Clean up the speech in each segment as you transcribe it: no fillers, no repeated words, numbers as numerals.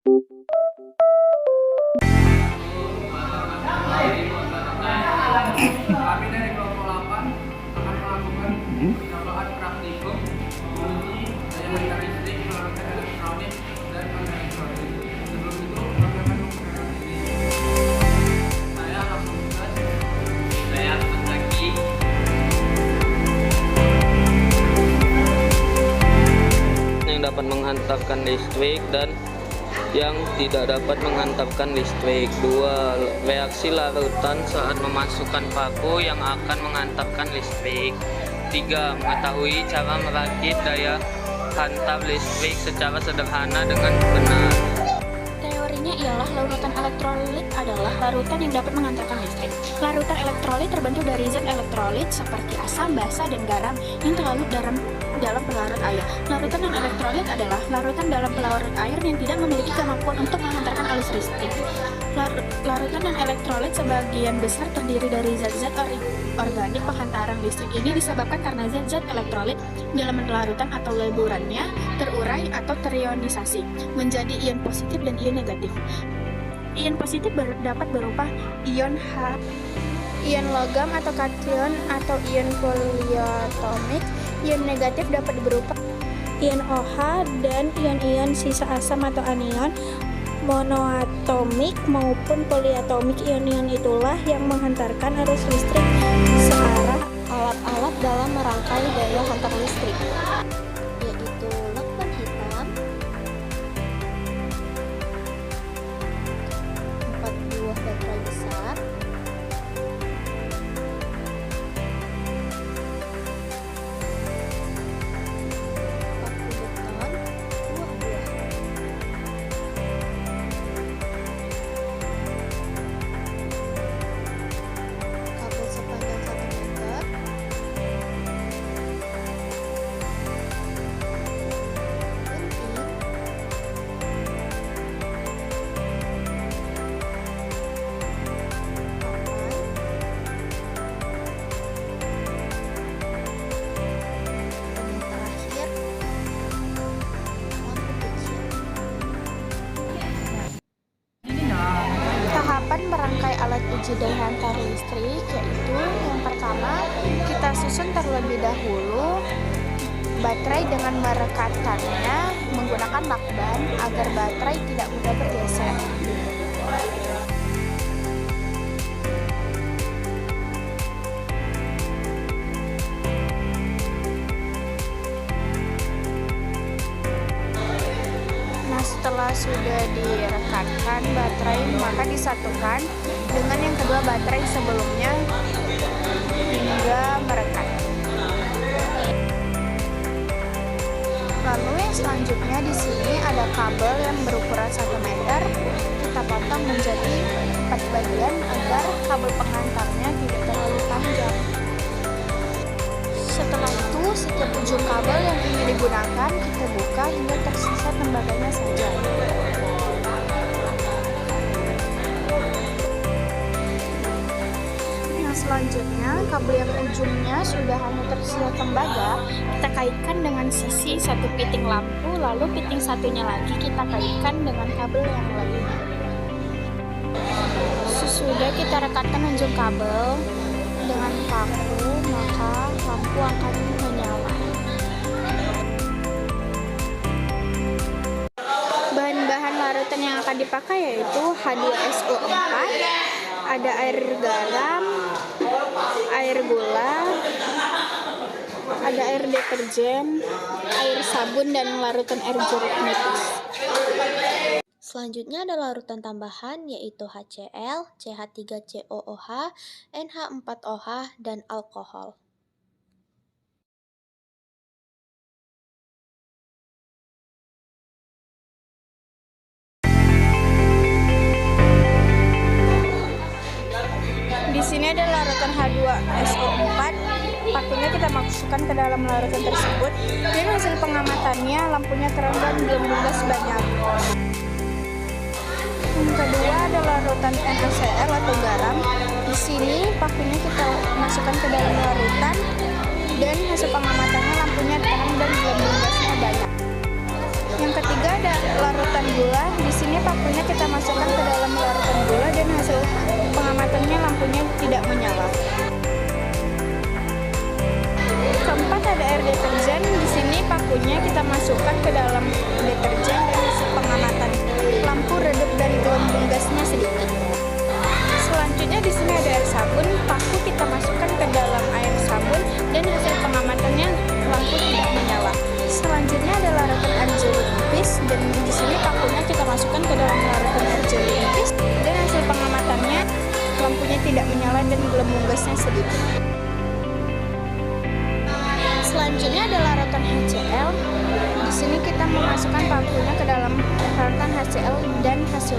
Kami dari kelompok 8 akan melakukan percobaan praktikum uji daya hantar listrik menggunakan elektronik dan non-elektronik. Sebelum itu, kami akan memperkenalkan diri. Saya langsung tugas. Saya Zaki. Yang dapat menghantarkan listrik dan yang tidak dapat menghantarkan listrik. 2. Reaksi larutan saat memasukkan paku yang akan menghantarkan listrik. 3. Mengetahui cara merakit daya hantar listrik secara sederhana dengan benar. Teorinya ialah larutan elektrolit adalah larutan yang dapat menghantarkan listrik. Larutan elektrolit terbentuk dari zat elektrolit seperti asam, basa, dan garam yang terlarut dalam pelarut air. Larutan non-elektrolit adalah larutan dalam pelarut air yang tidak memiliki kemampuan untuk menghantarkan arus listrik. Larutan non-elektrolit sebagian besar terdiri dari zat-zat organik. Penghantaran listrik ini disebabkan karena zat-zat elektrolit dalam larutan atau leburannya terurai atau terionisasi menjadi ion positif dan ion negatif. Ion positif dapat berupa ion H, ion logam atau kation atau ion polyatomik. Ion negatif dapat berupa ion OH dan ion-ion sisa asam atau anion monoatomik maupun poliatomik. Ion-ion itulah yang menghantarkan arus listrik searah alat-alat dalam merangkai daya hantar listrik, yaitu lakban hitam, 4 buah baterai besar, 4 merangkai alat uji daya hantar listrik, yaitu yang pertama kita susun terlebih dahulu baterai dengan merekatkannya menggunakan lakban agar baterai tidak mudah bergeser. Setelah sudah direkatkan baterai, maka disatukan dengan yang kedua baterai sebelumnya hingga merekat. Lalu yang selanjutnya di sini ada kabel yang berukuran 1 meter. Kita potong menjadi 4 bagian agar kabel penghantarnya tidak terlalu panjang. Setelah itu, setiap ujung kabel yang ingin digunakan kita buka hingga tersisa tembaganya saja. Yang selanjutnya, kabel yang ujungnya sudah hanya tersisa tembaga, kita kaitkan dengan sisi satu piting lampu, lalu piting satunya lagi kita kaitkan dengan kabel yang lainnya. Sesudah kita rekatkan ujung kabel dengan paku, maka lampu akan menyala. Bahan-bahan larutan yang akan dipakai yaitu H2SO4, ada air garam, air gula, ada air deterjen, air sabun, dan larutan air jeruk nipis. Selanjutnya ada larutan tambahan yaitu HCl, CH3COOH, NH4OH, dan alkohol. Di sini ada larutan H2SO4. Pakunya kita masukkan ke dalam larutan tersebut. Dan hasil pengamatannya lampunya terang dan gelembung sebanyak. Yang kedua ada larutan NaCl atau garam. Di sini pakunya kita masukkan ke dalam larutan dan hasil pengamatannya lampunya terang dan gelembung gasnya banyak. Yang ketiga ada larutan gula. Di sini pakunya kita masukkan ke dalam larutan gula dan hasil pengamatannya lampunya tidak menyala. Keempat ada air deterjen. Di sini pakunya kita masukkan ke dalam deterjen dan hasil pengamatan lampu redup dan gelembung gasnya sedikit. Selanjutnya di sini ada air sabun. Paku kita masukkan ke dalam air sabun dan hasil pengamatannya lampu tidak menyala. Selanjutnya ada larutan air jelly nipis dan di sini pakunya kita masukkan ke dalam larutan air jelly nipis dan hasil pengamatannya lampunya tidak menyala dan gelembung gasnya sedikit. Selanjutnya ada larutan HCl. Di sini kita memasukkan pakunya ke dalam larutan HCl dan hasil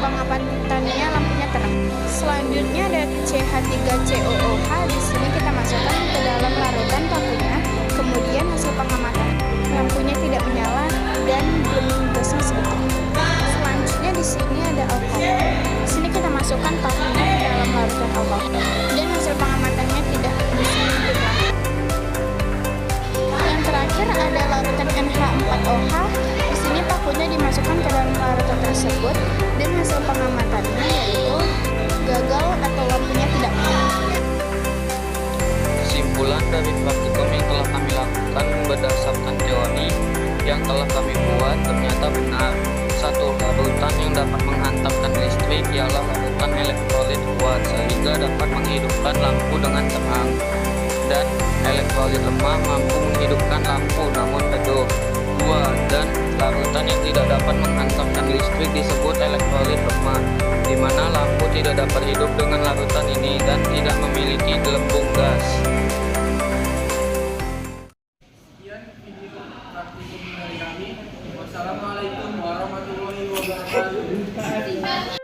pengamatannya lampunya terang. Selanjutnya ada CH3COOH. Di sini kita masukkan ke dalam larutan pakunya. Kemudian hasil pengamatan lampunya tidak menyala dan gelembung gasnya sedikit. Selanjutnya di sini ada alkohol. Di sini kita masukkan pakunya ke dalam larutan alkohol dan hasil pengamatannya tidak bisa menyala. Yang terakhir ada larutan NH4OH. Di sini pakunya dimasukkan ke dalam larutan tersebut dan hasil pengamatannya yaitu gagal atau lampunya tidak menyala. Kesimpulan dari praktikum yang telah kami lakukan berdasarkan teori yang telah kami buat ternyata benar. Satu, larutan yang dapat menghantarkan listrik ialah larutan elektrolit kuat sehingga dapat menghidupkan lampu dengan terang, dan elektrolit lemah mampu menghidupkan lampu namun redup. Dua, dan larutan yang tidak dapat menghantarkan listrik disebut elektrolit lemah, di mana lampu tidak dapat hidup dengan larutan ini dan tidak memiliki gelembung gas. Sekian video praktikum dari kami. Wassalamualaikum warahmatullahi wabarakatuh.